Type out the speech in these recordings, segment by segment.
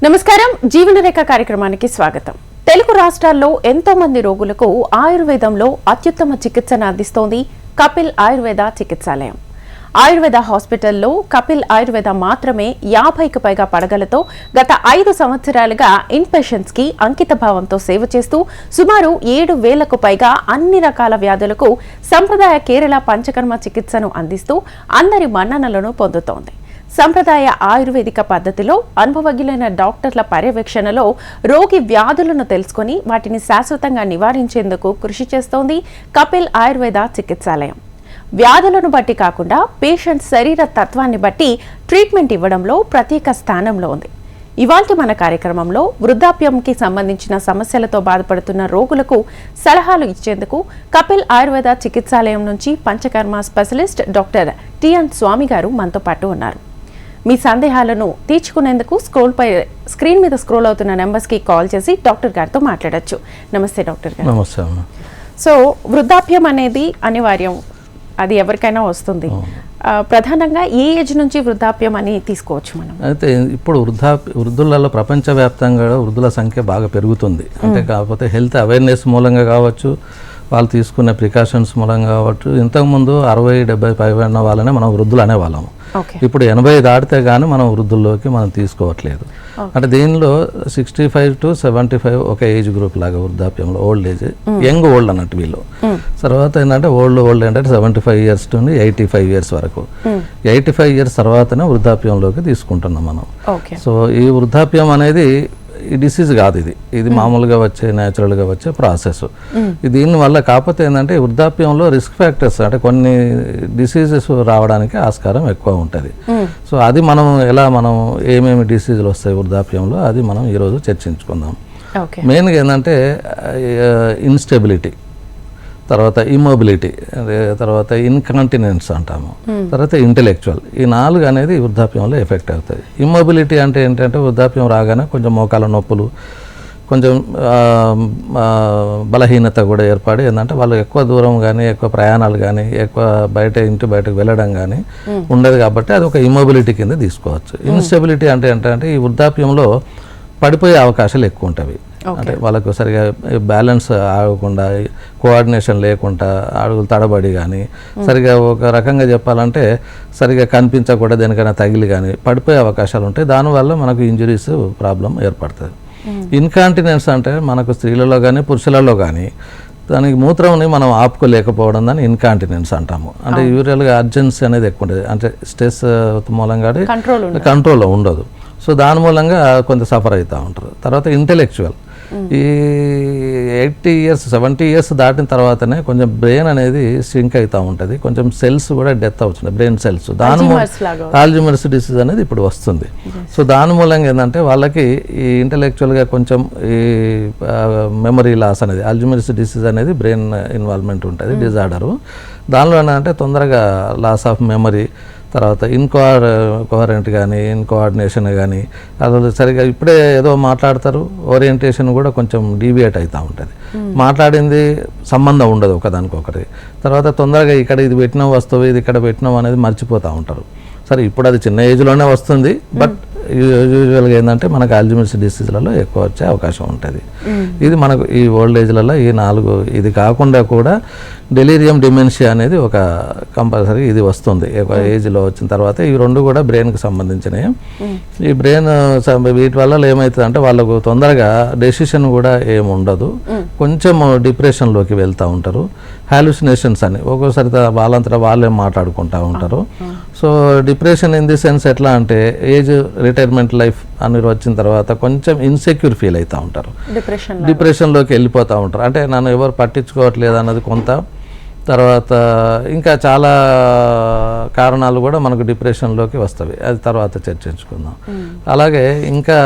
నమస్కారం జీవనరేఖ కార్యక్రమానికి స్వాగతం. తెలుగు రాష్ట్రాల్లో ఎంతో మంది రోగులకు ఆయుర్వేదంలో అత్యుత్తమ చికిత్సను అందిస్తోంది కపిల్ ఆయుర్వేద చికిత్సాలయం. ఆయుర్వేద హాస్పిటల్లో కపిల్ ఆయుర్వేద మాత్రమే 50కి పైగా పడగలతో గత 5 సంవత్సరాలుగా ఇన్పేషెంట్స్ కి అంకిత భావంతో సేవ చేస్తూ సుమారు 7,000కు పైగా అన్ని రకాల వ్యాధులకు సంప్రదాయ కేరళ పంచకర్మ చికిత్సను అందిస్తూ అందరి మన్ననలను పొందుతోంది. సంప్రదాయ ఆయుర్వేదిక పద్ధతిలో అనుభవజ్ఞులైన డాక్టర్ల పర్యవేక్షణలో రోగి వ్యాధులను తెలుసుకుని వాటిని శాశ్వతంగా నివారించేందుకు కృషి చేస్తోంది కపిల్ ఆయుర్వేద చికిత్సాలయం. వ్యాధులను బట్టి కాకుండా పేషెంట్ శరీర తత్వాన్ని బట్టి ట్రీట్మెంట్ ఇవ్వడంలో ప్రత్యేక స్థానంలో ఉంది. ఇవాల్టి మన కార్యక్రమంలో వృద్ధాప్యంకి సంబంధించిన సమస్యలతో బాధపడుతున్న రోగులకు సలహాలు ఇచ్చేందుకు కపిల్ ఆయుర్వేద చికిత్సాలయం నుంచి పంచకర్మ స్పెషలిస్ట్ డాక్టర్ టిఎన్ స్వామి గారు మనతో పాటు ఉన్నారు. మీ సందేహాలను తీర్చుకునేందుకు స్క్రీన్ మీద స్క్రోల్ అవుతున్న నెంబర్స్కి కాల్ చేసి డాక్టర్ గారితో మాట్లాడొచ్చు. నమస్తే డాక్టర్ గారు. నమస్తే. సో వృద్ధాప్యం అనేది అనివార్యం, అది ఎవరికైనా వస్తుంది. ప్రధానంగా ఏ ఏజ్ నుంచి వృద్ధాప్యం అని తీసుకోవచ్చు మనం? అయితే ఇప్పుడు వృద్ధులలో ప్రపంచవ్యాప్తంగా వృద్ధుల సంఖ్య బాగా పెరుగుతుంది. అంటే కాకపోతే హెల్త్ అవేర్నెస్ మూలంగా కావచ్చు, వాళ్ళు తీసుకునే ప్రికాషన్స్ మూలంగా కావచ్చు. ఇంతకుముందు 60-70 పైన వాళ్ళనే మనం వృద్ధులు అనేవాళ్ళము. ఇప్పుడు 80 దాటితే కానీ మనం వృద్ధుల్లోకి మనం తీసుకోవట్లేదు. అంటే దీనిలో 65 to 75 ఒక ఏజ్ గ్రూప్ లాగా వృద్ధాప్యంలో, ఓల్డ్ ఏజ్, యంగ్ ఓల్డ్ అన్నట్టు వీళ్ళు. తర్వాత ఏంటంటే ఓల్డ్ ఏంటంటే 75 years నుండి 85 years వరకు. 85 years తర్వాతనే వృద్ధాప్యంలోకి తీసుకుంటున్నాం మనం. సో ఈ వృద్ధాప్యం అనేది ఈ డిసీజ్ కాదు, ఇది మామూలుగా వచ్చే న్యాచురల్గా వచ్చే ప్రాసెస్. దీనివల్ల కాకపోతే ఏంటంటే వృద్ధాప్యంలో రిస్క్ ఫ్యాక్టర్స్, అంటే కొన్ని డిసీజెస్ రావడానికి ఆస్కారం ఎక్కువ ఉంటుంది. సో అది మనం ఏమేమి డిసీజులు వస్తాయి వృద్ధాప్యంలో, అది మనం ఈరోజు చర్చించుకుందాం. మెయిన్గా ఏంటంటే ఇన్స్టెబిలిటీ, తర్వాత ఇమ్మొబిలిటీ, తర్వాత ఇన్కాంటినెన్స్ అంటాము, తర్వాత ఇంటెలెక్చువల్. ఈ 4 అనేది వృద్ధాప్యంలో ఎఫెక్ట్ అవుతాయి. ఇమ్మొబిలిటీ అంటే ఏంటంటే వృద్ధాప్యం రాగానే కొంచెం మోకాల నొప్పులు, కొంచెం బలహీనత కూడా ఏర్పడి ఏంటంటే వాళ్ళు ఎక్కువ దూరం కానీ, ఎక్కువ ప్రయాణాలు కానీ, ఎక్కువ ఇంటి బయటకు వెళ్ళడం కానీ ఉండదు. కాబట్టి అది ఒక ఇమ్మొబిలిటీ కింద తీసుకోవచ్చు. ఇన్స్టెబిలిటీ అంటే ఏంటంటే ఈ వృద్ధాప్యంలో పడిపోయే అవకాశాలు ఎక్కువ ఉంటాయి. అంటే వాళ్ళకు సరిగా బ్యాలెన్స్ ఆగకుండా, కోఆర్డినేషన్ లేకుండా, అడుగులు తడబడి కానీ, సరిగా ఒక రకంగా చెప్పాలంటే సరిగా కనిపించకుండా దేనికైనా తగిలి కానీ పడిపోయే అవకాశాలు ఉంటాయి. దానివల్ల మనకు ఇంజురీస్ ప్రాబ్లం ఏర్పడుతుంది. ఇన్కాంటినెన్స్ అంటే మనకు స్త్రీలలో కానీ పురుషులలో కానీ దానికి మూత్రంని మనం ఆపుకోలేకపోవడం దాన్ని ఇన్కాంటినెన్స్ అంటాము. అంటే యూరియల్గా అర్జెన్సీ అనేది ఎక్కువ ఉంటుంది, అంటే స్ట్రెస్ మూలంగా కంట్రోల్లో ఉండదు. సో దాని మూలంగా కొంత సఫర్ అవుతూ ఉంటారు. తర్వాత ఇంటెలెక్చువల్, ఈ 80 years 70 years దాటిన తర్వాతనే కొంచెం బ్రెయిన్ అనేది సింక్ అవుతూ ఉంటుంది, కొంచెం సెల్స్ కూడా డెత్ అవుతుంది, బ్రెయిన్ సెల్స్. ఆల్జీమర్స్ డిసీజ్ అనేది ఇప్పుడు వస్తుంది. సో దాని మూలంగా ఏంటంటే వాళ్ళకి ఈ ఇంటెలెక్చువల్గా కొంచెం ఈ మెమరీ లాస్ అనేది, ఆల్జీమర్స్ డిసీజ్ అనేది బ్రెయిన్ ఇన్వాల్వ్మెంట్ ఉంటుంది, డిజార్డరు. దానిలో ఏంటంటే తొందరగా లాస్ ఆఫ్ మెమరీ, తర్వాత ఇన్కోహరెంట్ కానీ, ఇన్కోఆర్డినేషన్ కానీ, అసలు సరిగా ఇప్పుడే ఏదో మాట్లాడతారు, ఓరియంటేషన్ కూడా కొంచెం డీవియేట్ అవుతూ ఉంటుంది, మాట్లాడింది సంబంధం ఉండదు ఒకదానికొకటి. తర్వాత తొందరగా ఇక్కడ ఇది పెట్టినాం వస్తువు, ఇది ఇక్కడ పెట్టినాం అనేది మర్చిపోతూ ఉంటారు. సరే ఇప్పుడు అది చిన్న ఏజ్లోనే వస్తుంది, బట్ యూజువల్గా ఏంటంటే మనకు ఆల్జీమర్స్ డిసీజ్లలో ఎక్కువ వచ్చే అవకాశం ఉంటుంది. ఇది మనకు ఈ ఓల్డ్ ఏజ్లలో ఈ 4, ఇది కాకుండా కూడా డెలీరియం డిమెన్షియా అనేది ఒక కంపల్సరీ ఇది వస్తుంది ఏజ్లో వచ్చిన తర్వాత. ఈ 2 కూడా బ్రెయిన్కి సంబంధించినవి. ఈ బ్రెయిన్ వీటి వల్ల ఏమవుతుంది అంటే వాళ్ళకు తొందరగా డెసిషన్ కూడా ఏమి ఉండదు, కొంచెం డిప్రెషన్లోకి వెళ్తూ ఉంటారు. హాలుసినేషన్స్ అని ఒక్కోసారి వాళ్ళంతటా వాళ్ళే మాట్లాడుకుంటూ ఉంటారు. So depression in the sense ఎట్లా అంటే ఏజ్ రిటైర్మెంట్ లైఫ్ అని వచ్చిన తర్వాత కొంచెం ఇన్సెక్యూర్ ఫీల్ అవుతూ ఉంటారు, డిప్రెషన్లోకి వెళ్ళిపోతూ ఉంటారు. అంటే నన్ను ఎవరు పట్టించుకోవట్లేదు అన్నది కొంత. తర్వాత ఇంకా చాలా కారణాలు కూడా మనకు డిప్రెషన్లోకి వస్తాయి, అది తర్వాత చర్చించుకుందాం. అలాగే ఇంకా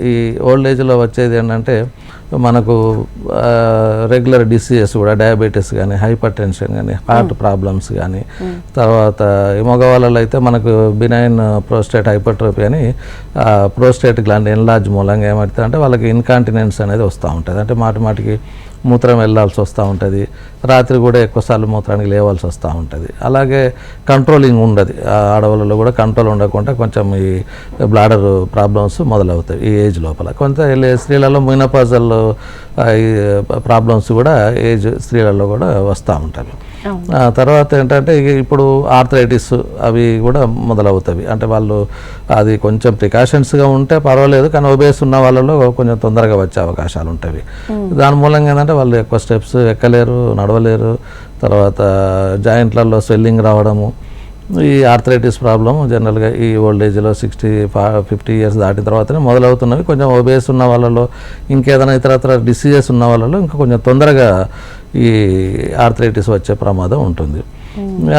ఈ ఓల్డ్ ఏజ్లో వచ్చేది ఏంటంటే మనకు రెగ్యులర్ డిసీజెస్ కూడా, డయాబెటీస్ కానీ, హైపర్ టెన్షన్ కానీ, హార్ట్ ప్రాబ్లమ్స్ కానీ, తర్వాత మగవాళ్ళలో అయితే మనకు బినైన్ ప్రోస్టేట్ హైపర్ట్రోపీ అని ప్రోస్టేట్ గ్లాండ్ ఎన్లార్జ్ మూలంగా ఏమవుతుంది అంటే వాళ్ళకి ఇన్కాంటినెన్స్ అనేది వస్తూ ఉంటుంది. అంటే మాటికి మూత్రం వెళ్ళాల్సి వస్తూ ఉంటుంది, రాత్రి కూడా ఎక్కువసార్లు మూత్రానికి లేవాల్సి వస్తూ ఉంటుంది. అలాగే కంట్రోలింగ్ ఉండదు, ఆడవాళ్ళలో కూడా కంట్రోల్ ఉండకుండా కొంచెం ఈ బ్లాడర్ ప్రాబ్లమ్స్ మొదలవుతాయి ఈ ఏజ్ లోపల. కొంత స్త్రీలలో మెనోపాజల్ ఈ ప్రాబ్లమ్స్ కూడా ఏజ్ స్త్రీలలో కూడా వస్తూ ఉంటాయి. తర్వాత ఏంటంటే ఇప్పుడు ఆర్థరైటిస్ అవి కూడా మొదలవుతాయి. అంటే వాళ్ళు అది కొంచెం ప్రికాషన్స్గా ఉంటే పర్వాలేదు, కానీ ఒబేస్ ఉన్న వాళ్ళలో కొంచెం తొందరగా వచ్చే అవకాశాలు ఉంటాయి. దాని మూలంగా ఏంటంటే వాళ్ళు ఎక్కువ స్టెప్స్ ఎక్కలేరు, నడవలేరు. తర్వాత జాయింట్లలో స్వెల్లింగ్ రావడము, ఈ ఆర్థరైటిస్ ప్రాబ్లం జనరల్గా ఈ ఓల్డేజ్లో 50 ఇయర్స్ దాటిన తర్వాతనే మొదలవుతున్నవి. కొంచెం ఒబేస్ ఉన్న వాళ్ళలో, ఇంకేదైనా ఇతరత్ర డిసీజెస్ ఉన్న వాళ్ళలో ఇంకా కొంచెం తొందరగా ఈ ఆర్థరైటిస్ వచ్చే ప్రమాదం ఉంటుంది.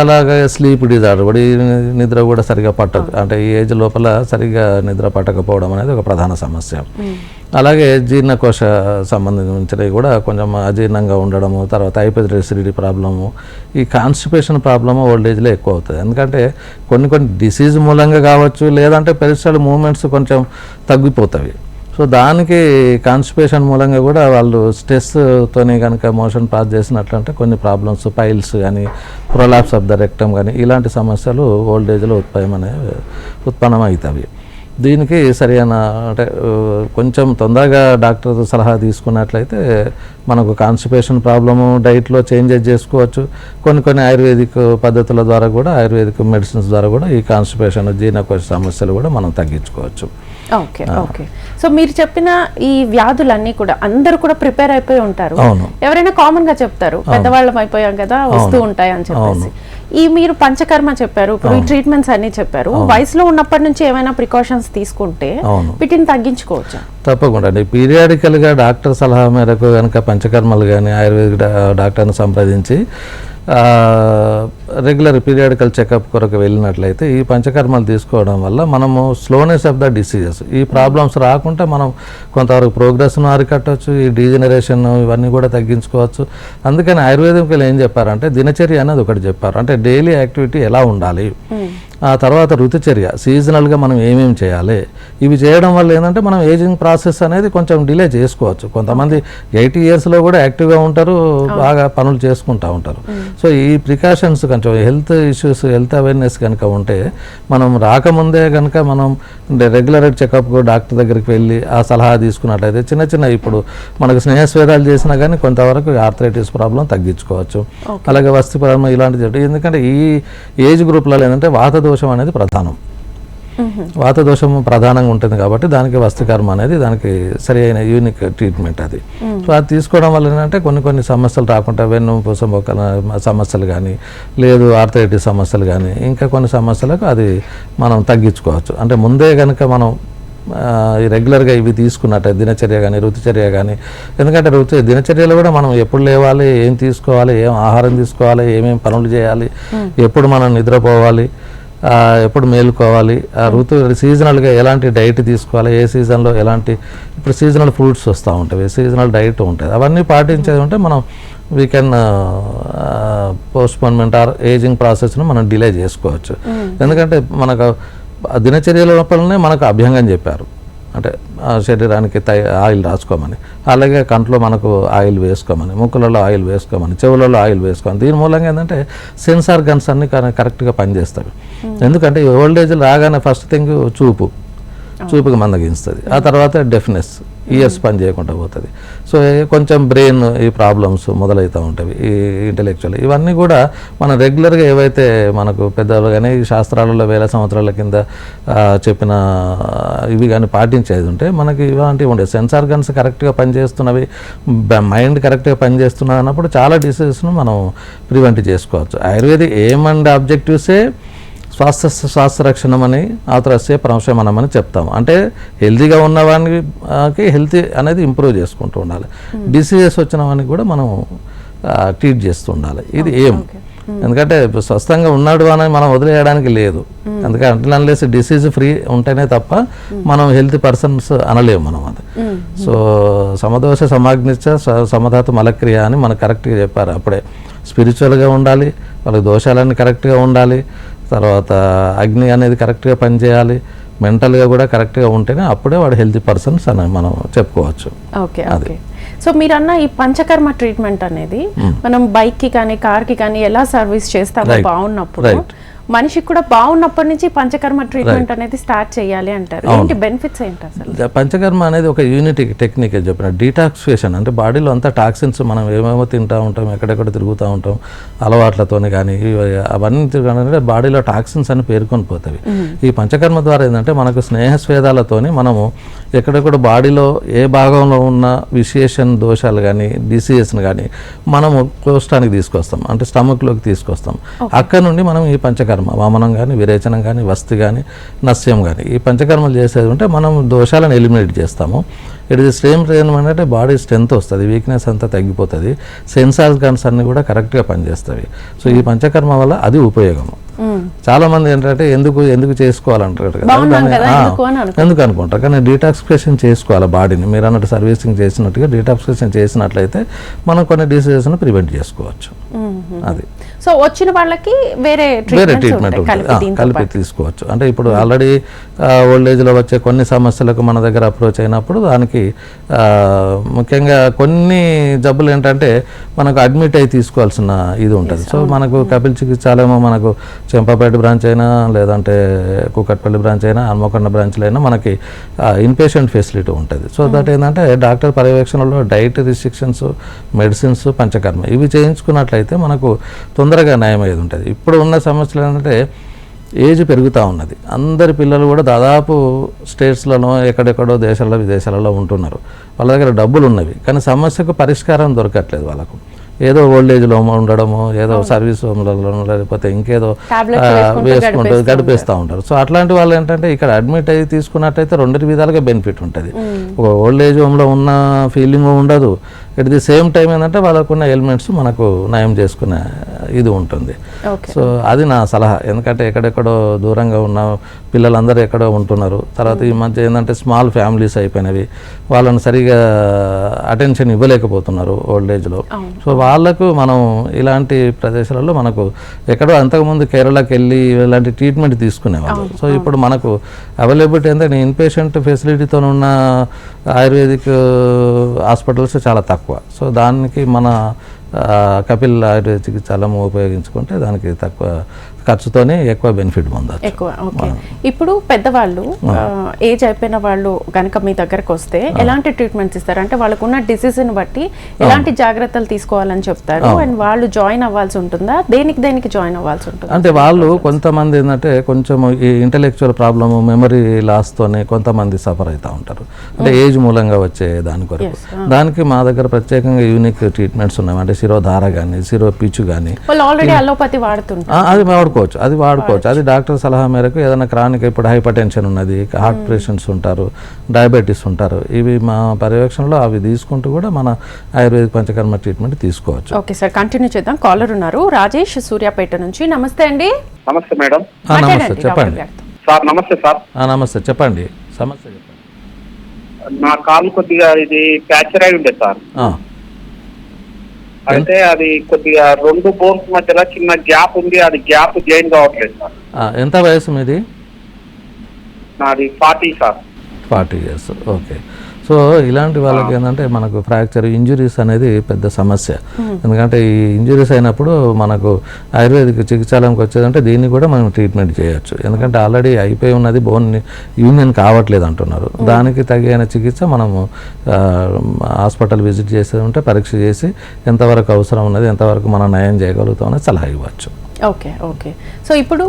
అలాగే స్లీప్ డిజార్డర్ కూడా, ఈ నిద్ర కూడా సరిగా పట్టదు, అంటే ఈ ఏజ్ లోపల సరిగా నిద్ర పట్టకపోవడం అనేది ఒక ప్రధాన సమస్య. అలాగే జీర్ణకోశ సంబంధించినవి కూడా కొంచెం అజీర్ణంగా ఉండడము, తర్వాత హైపర్ ఎసిడిటీ ప్రాబ్లము, ఈ కాన్స్టిపేషన్ ప్రాబ్లము ఓల్డేజ్లో ఎక్కువ అవుతుంది. ఎందుకంటే కొన్ని డిసీజ్ మూలంగా కావచ్చు, లేదంటే పెరిస్టల్ మూవ్మెంట్స్ కొంచెం తగ్గిపోతాయి. సో దానికి కాన్స్టిపేషన్ మూలంగా కూడా వాళ్ళు స్ట్రెస్తోనే కనుక మోషన్ పాస్ చేసినట్లంటే కొన్ని ప్రాబ్లమ్స్, పైల్స్ కానీ, ప్రొలాప్స్ ఆఫ్ ద రెక్టమ్ కానీ ఇలాంటి సమస్యలు ఓల్డేజ్లో ఉత్పన్నమవుతాయి. దీనికి సరైన అంటే కొంచెం తొందరగా డాక్టర్ సలహా తీసుకున్నట్లయితే మనకు కాన్స్టిపేషన్ ప్రాబ్లము డైట్లో చేంజెస్ చేసుకోవచ్చు. కొన్ని ఆయుర్వేదిక్ పద్ధతుల ద్వారా కూడా, ఆయుర్వేదిక్ మెడిసిన్స్ ద్వారా కూడా ఈ కాన్స్టిపేషన్, జీర్ణకోశ సమస్యలు కూడా మనం తగ్గించుకోవచ్చు. Okay okay. సో మీరు చెప్పిన ఈ వ్యాధులన్నీ కూడా అందరూ కూడా ప్రిపేర్ అయిపోయి ఉంటారు. ఎవరైనా కామన్ గా చెప్తారు పెద్దవాళ్ళం అయిపోయాం కదా వస్తూ ఉంటాయి అని చెప్పేసి. ఈ మీరు పంచకర్మ చెప్పారు, ఇప్పుడు ఈ ట్రీట్మెంట్స్ అన్ని చెప్పారు. వయసులో ఉన్నప్పటి నుంచి ఏమైనా ప్రికాషన్స్ తీసుకుంటే వీటిని తగ్గించుకోవచ్చా? తప్పకుండా అండి. పీరియాడికల్గా డాక్టర్ సలహా మేరకు కనుక పంచకర్మలు కానీ ఆయుర్వేదిక్ డాక్టర్ని సంప్రదించి రెగ్యులర్ పీరియాడికల్ చెకప్ కొరకు వెళ్ళినట్లయితే ఈ పంచకర్మలు తీసుకోవడం వల్ల మనము స్లోనెస్ ఆఫ్ ద డిసీజెస్, ఈ ప్రాబ్లమ్స్ రాకుండా మనం కొంతవరకు ప్రోగ్రెస్ను అరికట్టవచ్చు, ఈ డీజనరేషన్ ఇవన్నీ కూడా తగ్గించుకోవచ్చు. అందుకని ఆయుర్వేదంలో ఏం చెప్పారంటే దినచర్య అనేది ఒకటి చెప్పారు. అంటే డైలీ యాక్టివిటీ ఎలా ఉండాలి, ఆ తర్వాత ఋతుచర్య, సీజనల్గా మనం ఏమేమి చేయాలి, ఇవి చేయడం వల్ల ఏంటంటే మనం ఏజింగ్ ప్రాసెస్ అనేది కొంచెం డిలే చేసుకోవచ్చు. కొంతమంది 80 ఇయర్స్లో కూడా యాక్టివ్గా ఉంటారు, బాగా పనులు చేసుకుంటూ ఉంటారు. సో ఈ ప్రికాషన్స్ కొంచెం హెల్త్ ఇష్యూస్, హెల్త్ అవేర్నెస్ కనుక ఉంటే మనం రాకముందే కనుక మనం రెగ్యులర్ చెకప్ డాక్టర్ దగ్గరికి వెళ్ళి ఆ సలహా తీసుకున్నట్లయితే చిన్న ఇప్పుడు మనకు స్నేహస్వేదాలు చేసినా కానీ కొంతవరకు ఆర్థరైటిస్ ప్రాబ్లం తగ్గించుకోవచ్చు. అలాగే వస్తి ప్రాబ్లం ఇలాంటివి. ఎందుకంటే ఈ ఏజ్ గ్రూప్లలో ఏంటంటే వాత దోషం అనేది ప్రధానం, వాత దోషం ప్రధానంగా ఉంటుంది కాబట్టి దానికి వస్తికర్మ అనేది దానికి సరి అయిన యూనిక్ ట్రీట్మెంట్ అది. సో అది తీసుకోవడం వల్ల ఏంటంటే కొన్ని సమస్యలు రాకుండా వెన్నుపూస మొక్కల సమస్యలు కానీ, లేదు ఆర్థరైటిస్ సమస్యలు కానీ, ఇంకా కొన్ని సమస్యలకు అది మనం తగ్గించుకోవచ్చు. అంటే ముందే కనుక మనం రెగ్యులర్గా ఇవి తీసుకున్నట్టు దినచర్య కానీ, ఋతుచర్య కానీ, ఎందుకంటే దినచర్యలో కూడా మనం ఎప్పుడు లేవాలి, ఏం తీసుకోవాలి, ఏం ఆహారం తీసుకోవాలి, ఏమేమి పనులు చేయాలి, ఎప్పుడు మనం నిద్రపోవాలి, ఎప్పుడు మేలుకోవాలి, సీజనల్గా ఎలాంటి డైట్ తీసుకోవాలి, ఏ సీజన్లో ఎలాంటి, ఇప్పుడు సీజనల్ ఫ్రూట్స్ వస్తూ ఉంటాయి, సీజనల్ డైట్ ఉంటుంది, అవన్నీ పాటించేది ఉంటే మనం we can postponement or ageing ప్రాసెస్ను మనం డిలే చేసుకోవచ్చు. ఎందుకంటే మనకు దినచర్య లోపలనే మనకు అభ్యంగం చెప్పారు, అంటే శరీరానికి ఆయిల్ రాసుకోమని, అలాగే కంట్లో మనకు ఆయిల్ వేసుకోమని, ముక్కులలో ఆయిల్ వేసుకోమని, చెవులలో ఆయిల్ వేసుకోమని. దీని మూలంగా ఏంటంటే సెన్స్ ఆర్గన్స్ అన్ని కరెక్ట్గా పనిచేస్తాయి. ఎందుకంటే ఓల్డ్ ఏజ్ రాగానే ఫస్ట్ థింగ్ చూపుకి మందగిస్తుంది, ఆ తర్వాత డెఫ్నెస్, ఇయర్స్ పని చేయకుండా పోతుంది. సో కొంచెం బ్రెయిన్ ఈ ప్రాబ్లమ్స్ మొదలవుతూ ఉంటాయి, ఈ ఇంటెలెక్చువల్. ఇవన్నీ కూడా మనం రెగ్యులర్గా ఏవైతే మనకు పెద్దలు కానీ శాస్త్రాలలో వేల సంవత్సరాల కింద చెప్పిన ఇవి కానీ పాటించేది ఉంటే మనకి ఇలాంటివి ఉండే సెన్స్ ఆర్గన్స్ కరెక్ట్గా పనిచేస్తున్నవి, మైండ్ కరెక్ట్గా పనిచేస్తున్నది అన్నప్పుడు చాలా డిసీజెస్ను మనం ప్రివెంట్ చేసుకోవచ్చు. ఆయుర్వేదిక్ ఎయిమ్ అండ్ ఆబ్జెక్టివ్సే స్వాస్థ్య రక్షణం అని, ఆతురస్య ప్రశమనం అని చెప్తాము. అంటే హెల్తీగా ఉన్నవానికి హెల్తీ అనేది ఇంప్రూవ్ చేసుకుంటూ ఉండాలి, డిసీజెస్ వచ్చిన వానికి కూడా మనం ట్రీట్ చేస్తూ ఉండాలి. ఇది ఏం, ఎందుకంటే స్వస్థంగా ఉన్నాడు అని మనం వదిలేయడానికి లేదు. ఎందుకంటే అన్లెస్ డిసీజ్ ఫ్రీ ఉంటేనే తప్ప మనం హెల్తీ పర్సన్స్ అనలేము మనం అది. సో సమదోష సమాగ్నిచ్చ సమధాతు మలక్రియ అని మనకు కరెక్ట్గా చెప్పారు. అప్పుడే స్పిరిచువల్గా ఉండాలి, వాళ్ళకి దోషాలన్నీ కరెక్ట్గా ఉండాలి, తర్వాత అగ్ని అనేది కరెక్ట్గా పనిచేయాలి, మెంటల్గా కూడా కరెక్ట్గా ఉంటేనే అప్పుడే వాడు హెల్తీ పర్సన్స్ అని మనం చెప్పుకోవచ్చు. Okay okay. సో మీరన్న ఈ పంచకర్మ ట్రీట్మెంట్ అనేది మనం బైక్ కి కానీ కార్ కి కానీ ఎలా సర్వీస్ చేస్తామో బాగున్నప్పుడు మనిషికి కూడా బాగున్నప్పటి నుంచి పంచకర్మ ట్రీట్మెంట్ అనేది స్టార్ట్ చేయాలి అంటారు. ఏంటి బెనిఫిట్స్ ఏంటి అసలు? పంచకర్మ అనేది ఒక యూనిట్ టెక్నిక్ చెప్పిన డీటాక్సిఫికేషన్. అంటే బాడీలో అంతా టాక్సిన్స్ మనం ఏమేమో తింటూ ఉంటాం, ఎక్కడెక్కడ తిరుగుతూ ఉంటాం, అలవాట్లతోని కానీ అవన్నీ తిరగాలంటే బాడీలో టాక్సిన్స్ అని పేర్కొని పోతాయి. ఈ పంచకర్మ ద్వారా ఏంటంటే మనకు స్నేహస్వేదాలతోని మనము ఎక్కడెక్కడ బాడీలో ఏ భాగంలో ఉన్న విశేషన్ దోషాలు కానీ డిసీజెస్ని కానీ మనము కోష్టానికి తీసుకొస్తాం, అంటే స్టమక్లోకి తీసుకొస్తాం. అక్కడ నుండి మనం ఈ పంచకర్మ వామనం కానీ, విరేచనం కానీ, వస్తి కానీ, నస్యం కానీ ఈ పంచకర్మలు చేసేది ఉంటే మనం దోషాలను ఎలిమినేట్ చేస్తాము. ఇట్ ఇస్ సేమ్ అంటే బాడీ స్ట్రెంత్ వస్తుంది, వీక్నెస్ అంతా తగ్గిపోతుంది, సెన్సార్ గన్స్ అన్ని కూడా కరెక్ట్గా పనిచేస్తాయి. సో ఈ పంచకర్మ వల్ల అది ఉపయోగము. చాలా మంది ఏంటంటే ఎందుకు చేసుకోవాలంటారు కదా, ఎందుకు అనుకుంటారు. కానీ డీటాక్సిఫికేషన్ చేసుకోవాలి బాడీని. మీరు అన్నట్టు సర్వీసింగ్ చేసినట్టుగా డీటాక్సిఫికేషన్ చేసినట్లయితే మనం కొన్ని డిసీజెస్ని ప్రివెంట్ చేసుకోవచ్చు. అది సో వచ్చిన వాళ్ళకి వేరే ట్రీట్మెంట్ కలిపి తీసుకోవచ్చు. అంటే ఇప్పుడు ఆల్రెడీ ఓల్డ్ ఏజ్లో వచ్చే కొన్ని సమస్యలకు మన దగ్గర అప్రోచ్ అయినప్పుడు దానికి ముఖ్యంగా కొన్ని జబ్బులు ఏంటంటే మనకు అడ్మిట్ అయి తీసుకోవాల్సిన ఇది ఉంటుంది. సో మనకు కపిల్ చికిత్సాలయం మనకు చెంపపేట బ్రాంచ్ అయినా లేదంటే కూకట్పల్లి బ్రాంచ్ అయినా హన్మకొండ బ్రాంచ్లో అయినా మనకి ఇన్పేషెంట్ ఫెసిలిటీ ఉంటుంది. సో దట్ ఏంటంటే డాక్టర్ పర్యవేక్షణలో డైట్ రిస్ట్రిక్షన్స్, మెడిసిన్స్, పంచకర్మ ఇవి చేయించుకున్నట్లయితే మనకు తొందరగా నయమయ్యేది ఉంటుంది. ఇప్పుడు ఉన్న సమస్యలు ఏంటంటే ఏజ్ పెరుగుతూ ఉన్నది. అందరి పిల్లలు కూడా దాదాపు స్టేట్స్లలో ఎక్కడెక్కడో దేశాల్లో విదేశాలలో ఉంటున్నారు. వాళ్ళ దగ్గర డబ్బులు ఉన్నవి కానీ సమస్యకు పరిష్కారం దొరకట్లేదు. వాళ్ళకు ఏదో ఓల్డ్ ఏజ్లో ఉండడము, ఏదో సర్వీస్ హోమ్లలో లేకపోతే ఇంకేదో వేసుకుంటూ గడిపేస్తూ ఉంటారు. సో అట్లాంటి వాళ్ళు ఏంటంటే ఇక్కడ అడ్మిట్ అయ్యి తీసుకున్నట్టయితే రెండు విధాలుగా బెనిఫిట్ ఉంటుంది. ఒక ఓల్డ్ ఏజ్ హోమ్లో ఉన్న ఫీలింగ్ ఉండదు, ఎట్ ది సేమ్ టైం ఏంటంటే వాళ్ళకున్న ఎలిమెంట్స్ మనకు నయం చేసుకునే ఇది ఉంటుంది. సో అది నా సలహా. ఎందుకంటే ఎక్కడెక్కడో దూరంగా ఉన్న పిల్లలందరూ ఎక్కడో ఉంటున్నారు. తర్వాత ఈ మధ్య ఏంటంటే స్మాల్ ఫ్యామిలీస్ అయిపోయినవి, వాళ్ళని సరిగా అటెన్షన్ ఇవ్వలేకపోతున్నారు ఓల్డ్ ఏజ్లో. సో వాళ్ళకు మనం ఇలాంటి ప్రదేశాలలో మనకు ఎక్కడో అంతకుముందు కేరళకి వెళ్ళి ఇలాంటి ట్రీట్మెంట్ తీసుకునేవాళ్ళు. సో ఇప్పుడు మనకు అవైలబిలిటీ ఏంటంటే ఇన్పేషెంట్ ఫెసిలిటీతో ఉన్న ఆయుర్వేదిక్ హాస్పిటల్స్ చాలా తక్కువ. సో దానికి మన కపిల్ ఆయుర్వేద చికిత్సాలయం ఉపయోగించుకుంటే దానికి తక్కువ ఖర్చుతోనే ఎక్కువ బెనిఫిట్ పొందొచ్చు. ఎక్కువ ఓకే. ఇప్పుడు పెద్దవాళ్ళు ఏజ్ అయిపోయిన వాళ్ళు కనుక మీ దగ్గరకు వస్తే ఎలాంటి ట్రీట్మెంట్స్ ఇస్తారు? అంటే వాళ్ళకున్న డిసీజ్ని బట్టి ఎలాంటి జాగ్రత్తలు తీసుకోవాలని చెప్తారు? అండ్ వాళ్ళు జాయిన్ అవ్వాల్సి ఉంటుందా? దేనికి జాయిన్ అవ్వాల్సి ఉంటుంది? అంటే వాళ్ళు కొంతమంది ఏంటంటే కొంచెం ఈ ఇంటెలెక్చువల్ ప్రాబ్లము, మెమరీ లాస్తోనే కొంతమంది సఫర్ అవుతూ ఉంటారు. అంటే ఏజ్ మూలంగా వచ్చే దాని కొరకు దానికి మా దగ్గర ప్రత్యేకంగా యూనిక్ ట్రీట్మెంట్స్ ఉన్నాయి. అంటే శిరోధార కానీ, శిరో పిచ్చు కానీ, వాళ్ళు ఆల్రెడీ అలోపతి వాడుతుంటారు, అది వాడుకోవచ్చు. అది డాక్టర్ సలహా మేరకు ఏదైనా క్రానిక్, ఇప్పుడు హైపర్ టెన్షన్ ఉన్నది, హార్ట్ పేషెంట్స్ ఉంటారు, డయాబెటీస్ ఉంటారు, ఇవి మా పర్యవేక్షణలో అవి తీసుకుంటూ కూడా మన ఆయుర్వేదిక్ పంచకర్మ ట్రీట్మెంట్ తీసుకోవచ్చు. ఓకే సార్, కంటిన్యూ చేద్దాం. కాలర్ ఉన్నారు, రాజేష్ సూర్యాపేట నుంచి. నమస్తే అండి. నమస్తే మేడం. నమస్తే, చెప్పండి సార్. నమస్తే సార్. నమస్తే, చెప్పండి సమస్య చెప్పండి. నా కాలు కొద్దిగా ఇది ఫ్రాక్చర్ అయి ఉండే సార్. అయితే అది కొద్దిగా రెండు బోన్స్ మధ్యలో చిన్న గ్యాప్ ఉంది, అది గ్యాప్ జాయిన్ కావట్లేదు సార్. ఎంత వయసు మీది? నాది 40 సార్. 40 years. ఓకే. సో ఇలాంటి వాళ్ళకి ఏంటంటే మనకు ఫ్రాక్చర్ ఇంజురీస్ అనేది పెద్ద సమస్య. ఎందుకంటే ఈ ఇంజురీస్ అయినప్పుడు మనకు ఆయుర్వేదిక్ చికిత్సాలయంకి వచ్చేదంటే దీన్ని కూడా మనం ట్రీట్మెంట్ చేయొచ్చు. ఎందుకంటే ఆల్రెడీ అయిపోయి ఉన్నది, బోన్ యూనియన్ కావట్లేదు అంటున్నారు. దానికి తగిన చికిత్స మనము హాస్పిటల్ విజిట్ చేసేది ఉంటే పరీక్ష చేసి ఎంతవరకు అవసరం ఉన్నది, ఎంతవరకు మనం నయం చేయగలుగుతాం అనేది సలహా ఇవ్వచ్చు. Okay okay. సో ఇప్పుడు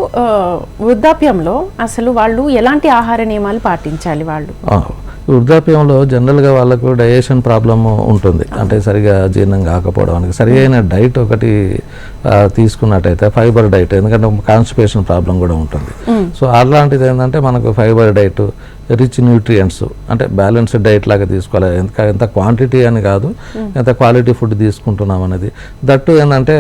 వృద్ధాప్యంలో అసలు వాళ్ళు ఎలాంటి ఆహార నియమాలు పాటించాలి? వాళ్ళు వృద్ధాప్యంలో జనరల్గా వాళ్ళకు డైజెషన్ ప్రాబ్లమ్ ఉంటుంది. అంటే సరిగా జీర్ణం కాకపోవడానికి సరి అయిన డైట్ ఒకటి తీసుకున్నట్టయితే ఫైబర్ డైట్, ఎందుకంటే కాన్స్టిపేషన్ ప్రాబ్లం కూడా ఉంటుంది. సో అలాంటిది ఏంటంటే మనకు ఫైబర్ డైట్, రిచ్ న్యూట్రియంట్స్, అంటే బ్యాలెన్స్డ్ డైట్ లాగా తీసుకోవాలి. ఎంత క్వాంటిటీ అని కాదు, ఎంత క్వాలిటీ ఫుడ్ తీసుకుంటున్నాం అనేది. దట్టు ఏంటంటే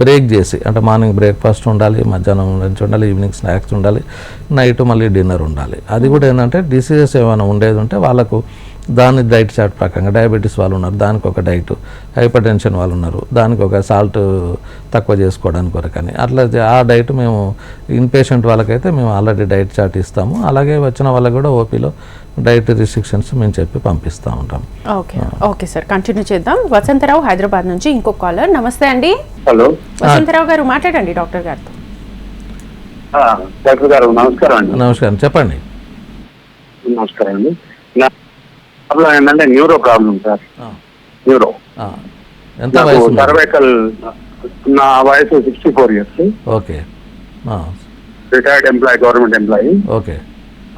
బ్రేక్ చేసి, అంటే మార్నింగ్ బ్రేక్ఫాస్ట్ ఉండాలి, మధ్యాహ్నం లంచ్ ఉండాలి, ఈవినింగ్ స్నాక్స్ ఉండాలి, నైట్ మళ్ళీ డిన్నర్ ఉండాలి. అది కూడా ఏంటంటే డిసీజెస్ ఏమైనా ఉండేది ఉంటే వాళ్ళకు దాని డైట్ చార్ట్ ప్రకారంగా డయాబెటీస్ వాళ్ళు ఉన్నారు, దానికి ఒక డైట్, హైపర్ టెన్షన్ వాళ్ళు ఉన్నారు, దానికి ఒక సాల్ట్ తక్కువ చేసుకోవడానికి కొరకని అట్లా ఆ డైట్ మేము ఇన్పేషెంట్ వాళ్ళకైతే మేము ఆల్రెడీ డైట్ చార్ట్ ఇస్తాము. అలాగే వచ్చిన వాళ్ళకి కూడా ఓపీలో డైట్ రిస్ట్రిక్షన్స్ మేము చెప్పి పంపిస్తూ ఉంటాం. ఓకే ఓకే సార్, కంటిన్యూ చేద్దాం. వసంతరావు హైదరాబాద్ నుంచి ఇంకో కాలర్. నమస్తే అండి. హలో వసంతరావు గారు మాట్లాడండి డాక్టర్ గారితో. డాక్టర్ గారు నమస్కారం అండి. నమస్కారం, చెప్పండి. నమస్కారం అండి. నా ప్రాబ్లం ఏంటంటే న్యూరో ప్రాబ్లం సార్. న్యూరో ఎంత వయసు? సర్వైకల్. నా వయసు 64 years. Okay, retired employee, government employee. Okay.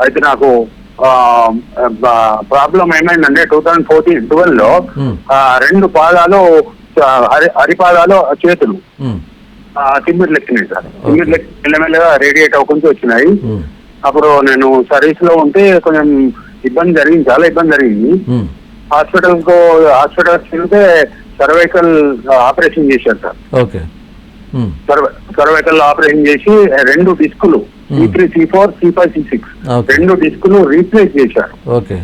అయితే నాకు ప్రాబ్లం ఏమైందంటే 2012లో 2 పాదాలు, అరిపాదాలు, చేతులు తిమ్మిర్లు ఎక్కినాయి సార్. తిమ్మిర్లు మెల్లమెల్లగా రేడియేట్ అవ్వకుండా వచ్చినాయి. అప్పుడు నేను సర్వీస్ లో ఉంటే కొంచెం ఇబ్బంది జరిగింది, చాలా ఇబ్బంది జరిగింది. హాస్పిటల్ వెళ్తే సర్వైకల్ ఆపరేషన్ చేశారు సార్. ఓకే. సర్వైకల్ ఆపరేషన్ చేసి 2 డిస్కులు C3, C4, C5, C6 2 డిస్కులు రీప్లేస్ చేశారు. ఓకే.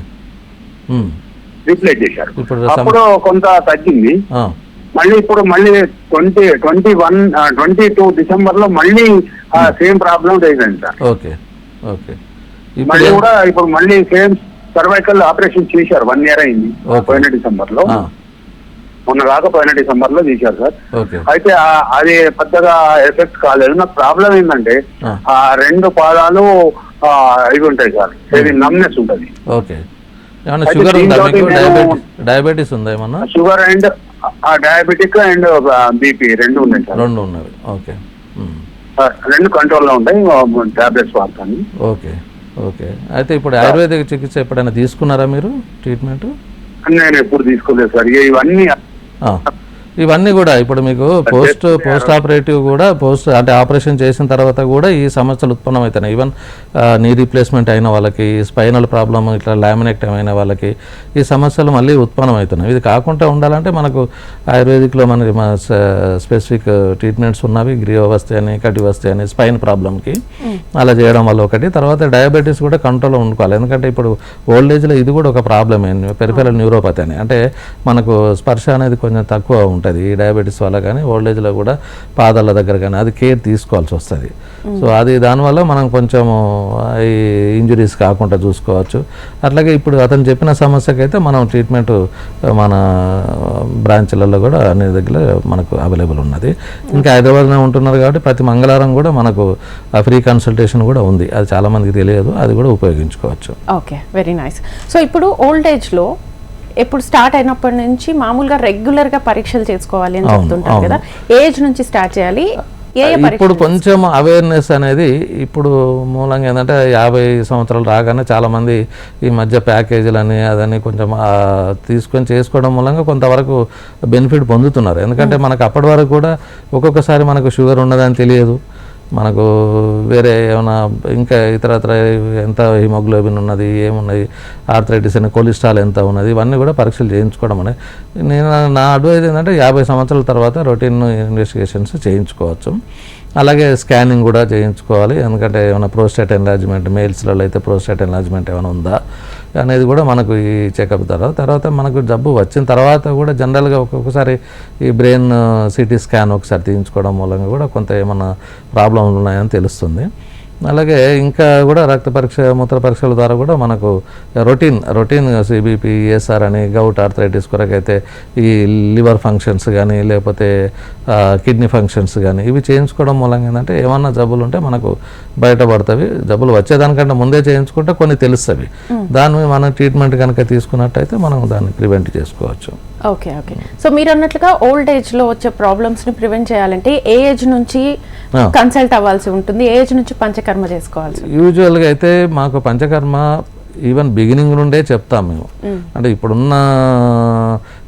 రీప్లేస్ చేశారు. అప్పుడు కొంత తగ్గింది. ఇప్పుడు 22 డిసెంబర్ లో మళ్ళీ సేమ్ ప్రాబ్లం జరిగింది సార్. Okay okay. మళ్ళీ కూడా ఇప్పుడు మళ్ళీ సేమ్ సర్వైకల్ ఆపరేషన్ చేశారు. 1 year అయింది. పోయిన డిసెంబర్ లో, మొన్న కాకపోయిన డిసెంబర్ లో చేశారు సార్. అయితే అది పెద్దగా ఎఫెక్ట్ కాలేదు. నాకు ప్రాబ్లం ఏంటంటే 2 పాదాలు ఇవి ఉంటాయి సార్, ఇది నమ్నెస్ ఉంటుంది. డయాబెటీస్ ఉందా ఏమన్నా? Sugar and diabetic and BP 2 ఉన్నాయి సార్. 2 ఉన్నవి. ఓకే. 2 కంట్రోల్లో ఉంటాయి, టాబ్లెట్స్ వాడతాను. Okay okay. అయితే ఇప్పుడు ఆయుర్వేదిక చికిత్స ఎప్పుడైనా తీసుకున్నారా మీరు, ట్రీట్మెంట్? నేను ఎప్పుడు తీసుకోలేదు సార్. ఇవన్నీ కూడా ఇప్పుడు మీకు పోస్ట్ ఆపరేటివ్ కూడా అంటే ఆపరేషన్ చేసిన తర్వాత కూడా ఈ సమస్యలు ఉత్పన్నమవుతున్నాయి. ఈవెన్ నీ రీప్లేస్మెంట్ అయిన వాళ్ళకి, స్పైనల్ ప్రాబ్లమ్ ఇట్లా లామినెక్టమ్ అయిన వాళ్ళకి ఈ సమస్యలు మళ్ళీ ఉత్పన్నమవుతున్నాయి. ఇది కాకుండా ఉండాలంటే మనకు ఆయుర్వేదిక్లో మనకి స్పెసిఫిక్ ట్రీట్మెంట్స్ ఉన్నవి, గ్రీవవస్థి అని, కటివస్థి అని, స్పైన్ ప్రాబ్లంకి అలా చేయడం వల్ల ఒకటి. తర్వాత డయాబెటీస్ కూడా కంట్రోల్లో ఉండుకోవాలి. ఎందుకంటే ఇప్పుడు ఓల్డ్ ఏజ్లో ఇది కూడా ఒక ప్రాబ్లమ్ ఏంటి, పెరిఫెరల్ న్యూరోపతి అని. అంటే మనకు స్పర్శ అనేది కొంచెం తక్కువ ఉంటుంది ఈ డయాబెటీస్ వల్ల. కానీ ఓల్డ్ ఏజ్లో కూడా పాదాల దగ్గర కానీ అది కేర్ తీసుకోవాల్సి వస్తుంది. సో అది దానివల్ల మనం కొంచెం ఈ ఇంజురీస్ కాకుండా చూసుకోవచ్చు. అట్లాగే ఇప్పుడు అతను చెప్పిన సమస్యకైతే మనం ట్రీట్మెంట్ మన బ్రాంచ్లలో కూడా అన్ని దగ్గర మనకు అవైలబుల్ ఉన్నది. ఇంకా హైదరాబాద్లో ఉంటున్నారు కాబట్టి ప్రతి మంగళవారం కూడా మనకు ఫ్రీ కన్సల్టేషన్ కూడా ఉంది. అది చాలామందికి తెలియదు, అది కూడా ఉపయోగించుకోవచ్చు. Okay, very nice. సో ఇప్పుడు ఓల్డ్ ఏజ్లో ఎప్పుడు స్టార్ట్ అయినప్పటి నుంచి మామూలుగా రెగ్యులర్గా పరీక్షలు చేసుకోవాలి అని చెప్తుంటారు కదా, ఏజ్ నుంచి స్టార్ట్ చేయాలి? ఇప్పుడు కొంచెం అవేర్నెస్ అనేది ఇప్పుడు మూలంగా ఏంటంటే 50 సంవత్సరాలు రాగానే చాలామంది ఈ మధ్య ప్యాకేజీలని అదని కొంచెం తీసుకొని చేసుకోవడం మూలంగా కొంతవరకు బెనిఫిట్ పొందుతున్నారు. ఎందుకంటే మనకు అప్పటి వరకు కూడా ఒక్కొక్కసారి మనకు షుగర్ ఉన్నదని తెలియదు, మనకు వేరే ఏమైనా ఇంకా ఇతరత్ర ఎంత హిమోగ్లోబిన్ ఉన్నది, ఏమున్నది, ఆర్థరైటిస్ అని, కొలెస్ట్రాల్ ఎంత ఉన్నది, ఇవన్నీ కూడా పరీక్షలు చేయించుకోవడం అనేది నా అడ్వైజ్ ఏంటంటే 50 సంవత్సరాల తర్వాత రొటీన్ ఇన్వెస్టిగేషన్స్ చేయించుకోవచ్చు. అలాగే స్కానింగ్ కూడా చేయించుకోవాలి. ఎందుకంటే ఏమైనా ప్రోస్టేట్ ఎన్లార్జ్మెంట్, మేల్స్లలో అయితే ప్రోస్టేట్ ఎన్లార్జ్మెంట్ ఏమైనా ఉందా అనేది కూడా మనకు ఈ చెకప్ తర్వాత మనకు జబ్బు వచ్చిన తర్వాత కూడా జనరల్గా ఒక్కొక్కసారి ఈ బ్రెయిన్ సిటీ స్కాన్ ఒకసారి తీయించుకోవడం మూలంగా కూడా కొంత ఏమైనా ప్రాబ్లమ్లు ఉన్నాయని తెలుస్తుంది. అలాగే ఇంకా కూడా రక్త పరీక్ష, మూత్ర పరీక్షల ద్వారా కూడా మనకు రొటీన్ సిబిపి, ESR అని, గౌట్ ఆర్థరైటిస్ కొరకైతే ఈ లివర్ ఫంక్షన్స్ కానీ లేకపోతే కిడ్నీ ఫంక్షన్స్ కానీ ఇవి చేయించుకోవడం మూలంగా ఏంటంటే ఏమన్నా జబ్బులు ఉంటే మనకు బయటపడతాయి. జబ్బులు వచ్చేదానికంటే ముందే చేయించుకుంటే కొన్ని తెలుస్తాయి. దాన్ని మనం ట్రీట్మెంట్ కనుక తీసుకున్నట్టయితే మనం దాన్ని ప్రివెంట్ చేసుకోవచ్చు. Okay okay. సో మీరు అన్నట్లుగా ఓల్డ్ ఏజ్లో వచ్చే ప్రాబ్లమ్స్ని ప్రివెంట్ చేయాలంటే ఏ ఏజ్ నుంచి కన్సల్ట్ అవ్వాల్సి ఉంటుంది, ఏ ఏజ్ నుంచి పంచకర్మ చేసుకోవాల్సి? యూజువల్గా అయితే మాకు పంచకర్మ ఈవెన్ బిగినింగ్ నుండే చెప్తాం మేము. అంటే ఇప్పుడున్న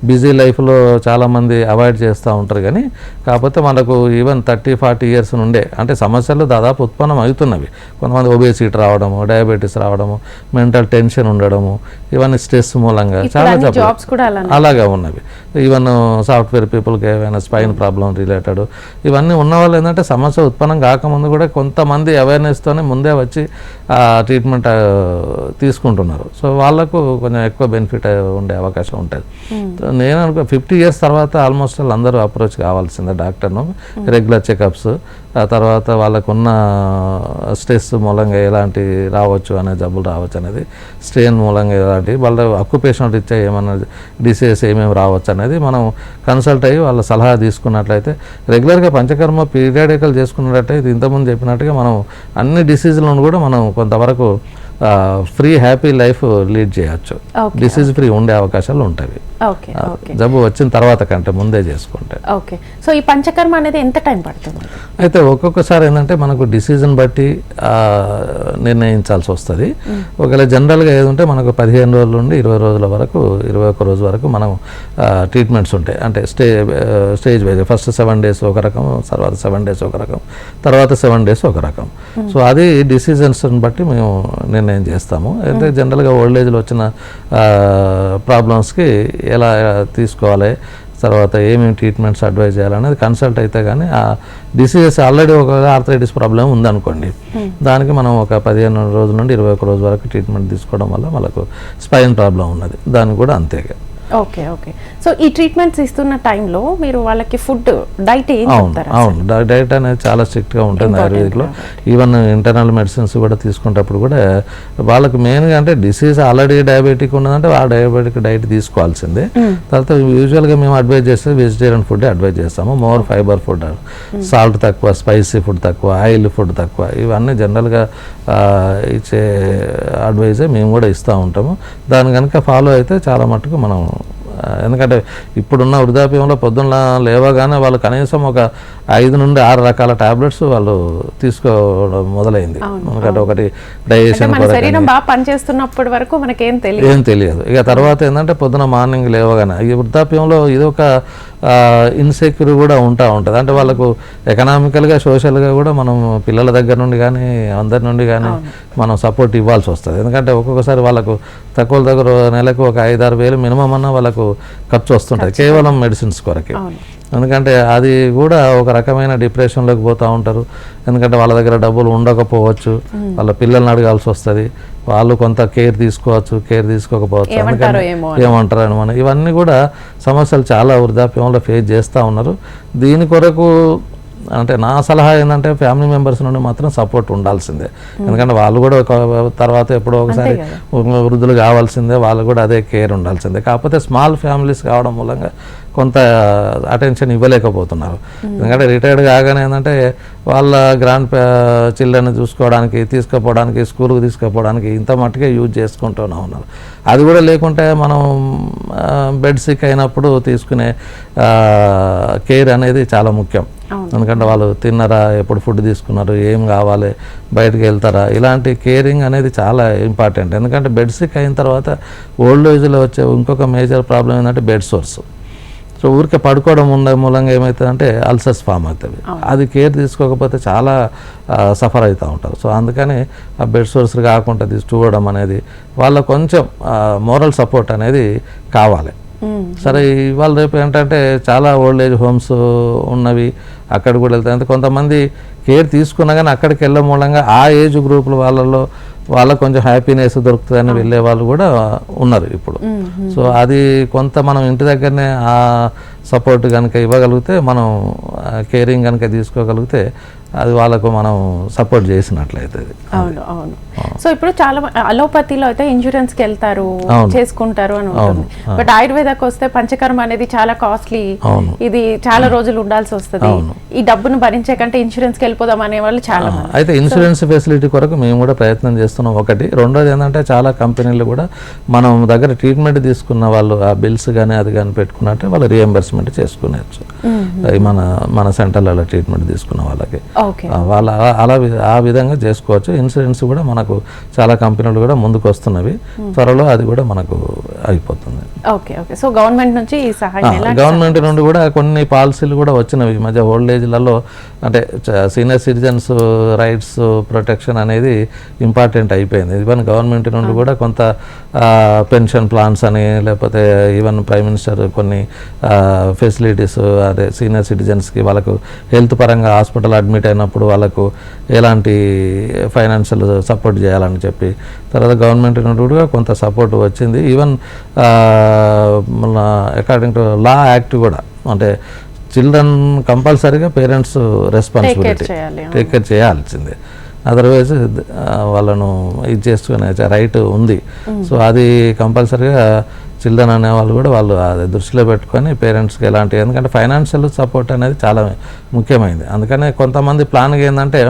బిజీ లైఫ్లో చాలామంది అవాయిడ్ చేస్తూ ఉంటారు. కానీ కాకపోతే మనకు ఈవెన్ 30-40 years నుండే అంటే సమస్యలు దాదాపు ఉత్పన్నం అవుతున్నవి. కొంతమంది ఒబేసిటీ రావడము, డయాబెటీస్ రావడము, మెంటల్ టెన్షన్ ఉండడము, ఇవన్నీ స్ట్రెస్ మూలంగా చాలా జాబ్స్ కూడా అలాగా ఉన్నవి. ఈవెన్ సాఫ్ట్వేర్ పీపుల్కి ఏమైనా స్పైన్ ప్రాబ్లం రిలేటెడ్ ఇవన్నీ ఉన్న వాళ్ళు ఏంటంటే సమస్య ఉత్పన్నం కాకముందు కూడా కొంతమంది అవేర్నెస్తోనే ముందే వచ్చి ట్రీట్మెంట్ తీసుకుంటారు. తీసుకుంటున్నారు. సో వాళ్ళకు కొంచెం ఎక్కువ బెనిఫిట్ ఉండే అవకాశం ఉంటుంది. నేను అనుకో 50 years తర్వాత ఆల్మోస్ట్ అందరూ అప్రోచ్ కావాల్సిందే డాక్టర్ను. రెగ్యులర్ చెకప్స్, ఆ తర్వాత వాళ్ళకున్న స్ట్రెస్ మూలంగా ఎలాంటి రావచ్చు అనే జబ్బులు రావచ్చు అనేది, స్ట్రెయిన్ మూలంగా ఎలాంటి వాళ్ళ అక్యుపేషనల్ రీత్యా ఏమన్నా డిసీజెస్ ఏమేమి రావచ్చు అనేది మనం కన్సల్ట్ అయ్యి వాళ్ళ సలహా తీసుకున్నట్లయితే, రెగ్యులర్గా పంచకర్మ పీరియాడికల్ చేసుకున్నట్లయితే ఇంతకుముందు చెప్పినట్టుగా మనం అన్ని డిసీజులను కూడా మనం కొంతవరకు ఫ్రీ హ్యాపీ లైఫ్ లీడ్ చేయొచ్చు. డిసీజ్ ఫ్రీ ఉండే అవకాశాలు ఉంటాయి జబ్బు వచ్చిన తర్వాత కంటే ముందే చేసుకుంటే. ఓకే, సో ఈ పంచకర్మ అనేది ఎంత టైం పడుతుంది? అయితే ఒక్కొక్కసారి ఏంటంటే మనకు డిసీజన్ బట్టి నిర్ణయించాల్సి వస్తుంది. ఒకవేళ జనరల్గా ఏదంటే మనకు 15 రోజుల నుండి 20 రోజుల వరకు, 21 రోజు వరకు మనం ట్రీట్మెంట్స్ ఉంటాయి. అంటే స్టేజ్ వైజ్ ఫస్ట్ 7 days ఒక రకం, తర్వాత 7 days ఒక రకం, తర్వాత 7 days ఒక రకం. సో అది డిసీజన్స్ని బట్టి మేము నిర్ణయం చేస్తాము. అయితే జనరల్గా ఓల్డ్ ఏజ్లో వచ్చిన ప్రాబ్లమ్స్కి ఎలా తీసుకోవాలి, తర్వాత ఏమేమి ట్రీట్మెంట్స్ అడ్వైజ్ చేయాలనేది కన్సల్ట్ అయితే కానీ, ఆ డిసీజెస్ ఆల్రెడీ ఒక ఆర్థరైటిస్ ప్రాబ్లం ఉందనుకోండి, దానికి మనం ఒక 15 రోజుల నుండి 21 రోజు వరకు ట్రీట్మెంట్ తీసుకోవడం వల్ల మనకు స్పైన్ ప్రాబ్లం ఉన్నది, దానికి కూడా అంతేగా. ఓకే ఓకే, సో ఈ ట్రీట్మెంట్స్ ఇస్తున్న టైంలో మీరు వాళ్ళకి ఫుడ్ డైట్ ఏం చెప్తారా? అవును, డైట్ అనేది చాలా స్ట్రిక్ట్గా ఉంటుంది ఆయుర్వేదిక్లో. ఈవెన్ ఇంటర్నల్ మెడిసిన్స్ కూడా తీసుకునేటప్పుడు కూడా వాళ్ళకి మెయిన్గా అంటే డిసీజ్ ఆల్రెడీ డయాబెటిక్ ఉన్నదంటే ఆ డయాబెటిక్ డైట్ తీసుకోవాల్సిందే. తర్వాత యూజువల్గా మేము అడ్వైజ్ చేస్తే వెజిటేరియన్ ఫుడ్ అడ్వైజ్ చేస్తాము. మోర్ ఫైబర్ ఫుడ్, సాల్ట్ తక్కువ, స్పైసీ ఫుడ్ తక్కువ, ఆయిల్ ఫుడ్ తక్కువ, ఇవన్నీ జనరల్గా ఇచ్చే అడ్వైజే మేము కూడా ఇస్తూ ఉంటాము. దాని కనుక ఫాలో అయితే చాలా మటుకు మనం, ఎందుకంటే ఇప్పుడున్న వృద్ధాప్యంలో పొద్దున్న లేవగానే వాళ్ళు కనీసం ఒక 5 నుండి 6 రకాల టాబ్లెట్స్ వాళ్ళు తీసుకోవడం మొదలైంది. ఎందుకంటే ఒకటి డైజెషన్ పనిచేస్తున్నప్పటి వరకు మనకేం తెలియదు. ఇక తర్వాత ఏంటంటే పొద్దున మార్నింగ్ లేవగానే ఈ వృద్ధాప్యంలో ఇదొక ఇన్సెక్యూర్ కూడా ఉంటుంది. అంటే వాళ్ళకు ఎకనామికల్గా, సోషల్గా కూడా మనం పిల్లల దగ్గర నుండి కానీ అందరి నుండి కానీ మనం సపోర్ట్ ఇవ్వాల్సి వస్తుంది. ఎందుకంటే ఒక్కొక్కసారి వాళ్ళకు తక్కువ నెలకు ఒక 5-6 వేలు మినిమం అన్న వాళ్ళకు ఖర్చు వస్తుంటుంది కేవలం మెడిసిన్స్ కొరకే. ఎందుకంటే అది కూడా ఒక రకమైన డిప్రెషన్లోకి పోతూ ఉంటారు. ఎందుకంటే వాళ్ళ దగ్గర డబ్బులు ఉండకపోవచ్చు, వాళ్ళ పిల్లల్ని అడగాల్సి వస్తుంది, వాళ్ళు కొంత కేర్ తీసుకోవచ్చు, కేర్ తీసుకోకపోవచ్చు, ఏమంటారు అని మనం ఇవన్నీ కూడా సమస్యలు చాలా వృద్ధాప్యంలో ఫేస్ చేస్తూ ఉన్నారు. దీని కొరకు అంటే నా సలహా ఏంటంటే ఫ్యామిలీ మెంబర్స్ నుండి మాత్రం సపోర్ట్ ఉండాల్సిందే. ఎందుకంటే వాళ్ళు కూడా తర్వాత ఎప్పుడో ఒకసారి వృద్ధులు కావాల్సిందే, వాళ్ళు కూడా అదే కేర్ ఉండాల్సిందే. కాకపోతే స్మాల్ ఫ్యామిలీస్ కావడం మూలంగా కొంత అటెన్షన్ ఇవ్వలేకపోతున్నారు. ఎందుకంటే రిటైర్డ్ కాగానే ఏంటంటే వాళ్ళ గ్రాండ్ చిల్డ్రన్ చూసుకోవడానికి, తీసుకుపోవడానికి, స్కూల్కి తీసుకుపోవడానికి ఇంత మట్టుకే యూజ్ చేసుకుంటూనే ఉన్నారు. అది కూడా లేకుంటే మనం బెడ్ సిక్ అయినప్పుడు తీసుకునే కేర్ అనేది చాలా ముఖ్యం. ఎందుకంటే వాళ్ళు తిన్నారా, ఎప్పుడు ఫుడ్ తీసుకున్నారు, ఏం కావాలి, బయటకు వెళ్తారా, ఇలాంటి కేరింగ్ అనేది చాలా ఇంపార్టెంట్. ఎందుకంటే బెడ్ సిక్ అయిన తర్వాత ఓల్డ్ ఏజ్లో వచ్చే ఇంకొక మేజర్ ప్రాబ్లం ఏంటంటే బెడ్ సోర్స్. సో ఊరికే పడుకోవడం మూలంగా ఏమవుతుందంటే అల్సర్స్ ఫామ్ అవుతుంది. అది కేర్ తీసుకోకపోతే చాలా సఫర్ అవుతూ ఉంటారు. సో అందుకని ఆ బెడ్ సోర్స్ కాకుండా చూడడం అనేది వాళ్ళ కొంచెం మోరల్ సపోర్ట్ అనేది కావాలి. సరే, ఇవాళ రేపు ఏంటంటే చాలా ఓల్డ్ ఏజ్ హోమ్స్ ఉన్నవి, అక్కడ కూడా వెళ్తాయి. అంటే కొంతమంది కేర్ తీసుకున్నా కానీ అక్కడికి వెళ్ళే మూలంగా ఆ ఏజ్ గ్రూపుల వాళ్ళకు కొంచెం హ్యాపీనెస్ దొరుకుతుందని వెళ్ళే వాళ్ళు కూడా ఉన్నారు ఇప్పుడు. సో అది కొంత మనం ఇంటి దగ్గరనే ఆ సపోర్ట్ కనుక ఇవ్వగలిగితే, మనం కేరింగ్ కనుక తీసుకోగలిగితే అది వాళ్ళకు మనం సపోర్ట్ చేసినట్లయితే. అవును అవును. సో ఇప్పుడు చాలా అలోపతిలో అయితే ఇన్సూరెన్స్కి వెళ్తారు, చేసుకుంటారు అని ఉంటుంది. బట్ ఆయుర్వేదకు వస్తే పంచకర్మ అనేది చాలా కాస్ట్లీ, ఇది చాలా రోజులు ఉండాల్సి వస్తుంది. ఈ డబ్బును భరించే కంటే ఇన్సూరెన్స్కి వెళ్ళిపోదాం అనే వాళ్ళు చాలా మంది. అయితే ఇన్సూరెన్స్ ఫెసిలిటీ కొరకు మేము కూడా ప్రయత్నం చేస్తున్నాం. ఒకటి, రెండోది ఏంటంటే చాలా కంపెనీలు కూడా మనం దగ్గర ట్రీట్మెంట్ తీసుకున్న వాళ్ళు ఆ బిల్స్ కానీ అది కానీ పెట్టుకున్నట్టే వాళ్ళు రియంబర్స్మెంట్ చేసుకునేచ్చు. మన సెంటర్లలో ట్రీట్మెంట్ తీసుకున్న వాళ్ళకి వాళ్ళ ఆ విధంగా చేసుకోవచ్చు. ఇన్సూరెన్స్ కూడా మనకు చాలా కంపెనీలు కూడా ముందుకు వస్తున్నవి, త్వరలో అది కూడా మనకు అయిపోతుంది. Okay okay. సో గవర్నమెంట్ నుంచి గవర్నమెంట్ నుండి కూడా కొన్ని పాలసీలు కూడా వచ్చినవి ఈ మధ్య. ఓల్డ్ ఏజ్లలో అంటే సీనియర్ సిటిజన్స్ రైట్స్ ప్రొటెక్షన్ అనేది ఇంపార్టెంట్ అయిపోయింది. ఈవెన్ గవర్నమెంట్ నుండి కూడా కొంత పెన్షన్ ప్లాన్స్ అని, లేకపోతే ఈవెన్ ప్రైమ్ మినిస్టర్ కొన్ని ఫెసిలిటీస్ అదే సీనియర్ సిటిజన్స్కి వాళ్ళకు హెల్త్ పరంగా హాస్పిటల్ అడ్మిట్ అయినప్పుడు వాళ్ళకు ఎలాంటి ఫైనాన్షియల్ సపోర్ట్ చేయాలని చెప్పి తర్వాత గవర్నమెంట్ నుండి కొంత సపోర్ట్ వచ్చింది. ఈవెన్ మన అకార్డింగ్ టు లా యాక్ట్ కూడా అంటే చిల్డ్రన్ కంపల్సరీగా పేరెంట్స్ రెస్పాన్సిబిలిటీ టేక్ కేర్ చేయాల్సిందే, అదర్వైజ్ వాళ్ళను ఇది చేసుకునే రైట్ ఉంది. సో అది కంపల్సరీగా చిల్డ్రన్ అనే వాళ్ళు కూడా వాళ్ళు అది దృష్టిలో పెట్టుకొని పేరెంట్స్కి ఎలాంటి, ఎందుకంటే ఫైనాన్షియల్ సపోర్ట్ అనేది చాలా ముఖ్యమైనది. అందుకనే కొంతమంది ప్లాన్గా ఏంటంటే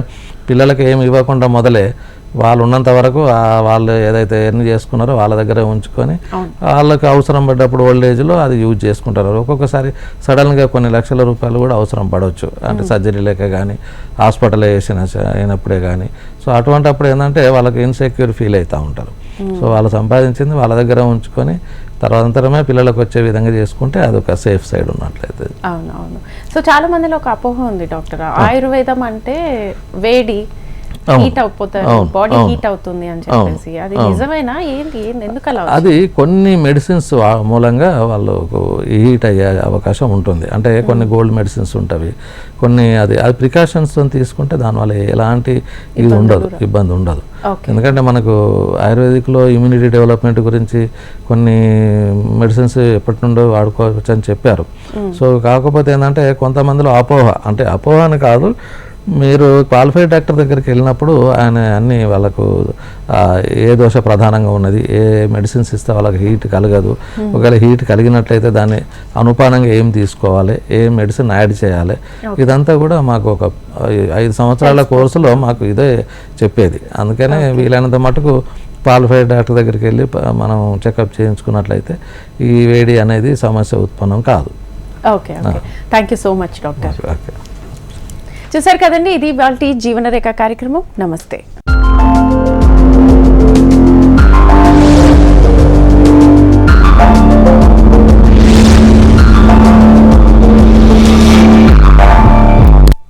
పిల్లలకి ఏమి ఇవ్వకుండా మొదలే వాళ్ళు ఉన్నంత వరకు వాళ్ళు ఏదైతే ఎర్న్ చేసుకున్నారో వాళ్ళ దగ్గర ఉంచుకొని వాళ్ళకి అవసరం పడ్డప్పుడు ఓల్డ్ ఏజ్లో అది యూజ్ చేసుకుంటారు. ఒక్కొక్కసారి సడన్గా కొన్ని లక్షల రూపాయలు కూడా అవసరం పడవచ్చు, అంటే సర్జరీ లేక కానీ హాస్పిటలైజేషన్ అయినప్పుడే కానీ. సో అటువంటిప్పుడు ఏంటంటే వాళ్ళకి ఇన్సెక్యూర్ ఫీల్ అవుతూ ఉంటారు. సో వాళ్ళు సంపాదించింది వాళ్ళ దగ్గర ఉంచుకొని తర్వాతంతరమే పిల్లలకు వచ్చే విధంగా చేసుకుంటే అదొక సేఫ్ సైడ్ ఉన్నట్లయితే. అవునవును. సో చాలా మందిలో ఒక అపోహ ఉంది డాక్టర్, ఆయుర్వేదం అంటే వేడి హీట్ అయిపోతారు, బాడీ హీట్ అవుతుంది అని చెప్పేసి, అది నిజమేనా? ఏంటి ఎందుకు అలా? అది కొన్ని మెడిసిన్స్ మూలంగా వాళ్ళకు హీట్ అయ్యే అవకాశం ఉంటుంది. అంటే కొన్ని గోల్డ్ మెడిసిన్స్ ఉంటాయి, కొన్ని అది ప్రికాషన్స్ తీసుకుంటే దానివల్ల ఎలాంటి ఇది ఉండదు, ఇబ్బంది ఉండదు. ఎందుకంటే మనకు ఆయుర్వేదిక్లో ఇమ్యూనిటీ డెవలప్మెంట్ గురించి కొన్ని మెడిసిన్స్ ఎప్పటి నుండో వాడుకోవచ్చు అని చెప్పారు. సో కాకపోతే ఏంటంటే కొంతమందిలో అపోహ, అంటే అపోహ అని కాదు, మీరు క్వాలిఫైడ్ డాక్టర్ దగ్గరికి వెళ్ళినప్పుడు ఆయన అన్నీ వాళ్ళకు ఏ దోష ప్రధానంగా ఉన్నది, ఏ మెడిసిన్స్ ఇస్తే వాళ్ళకి హీట్ కలగదు, ఒకవేళ హీట్ కలిగినట్లయితే దాన్ని అనుపానంగా ఏం తీసుకోవాలి, ఏ మెడిసిన్ యాడ్ చేయాలి, ఇదంతా కూడా మాకు ఒక 5 సంవత్సరాల కోర్సులో మాకు ఇదే చెప్పేది. అందుకనే వీలైనంత మటుకు క్వాలిఫైడ్ డాక్టర్ దగ్గరికి వెళ్ళి మనం చెకప్ చేయించుకున్నట్లయితే ఈ వేడి అనేది సమస్య ఉత్పన్నం కాదు. Okay, thank you so much doctor. చూసారు కదండి, ఇది ఇవాల్టి జీవనరేఖ కార్యక్రమం. నమస్తే.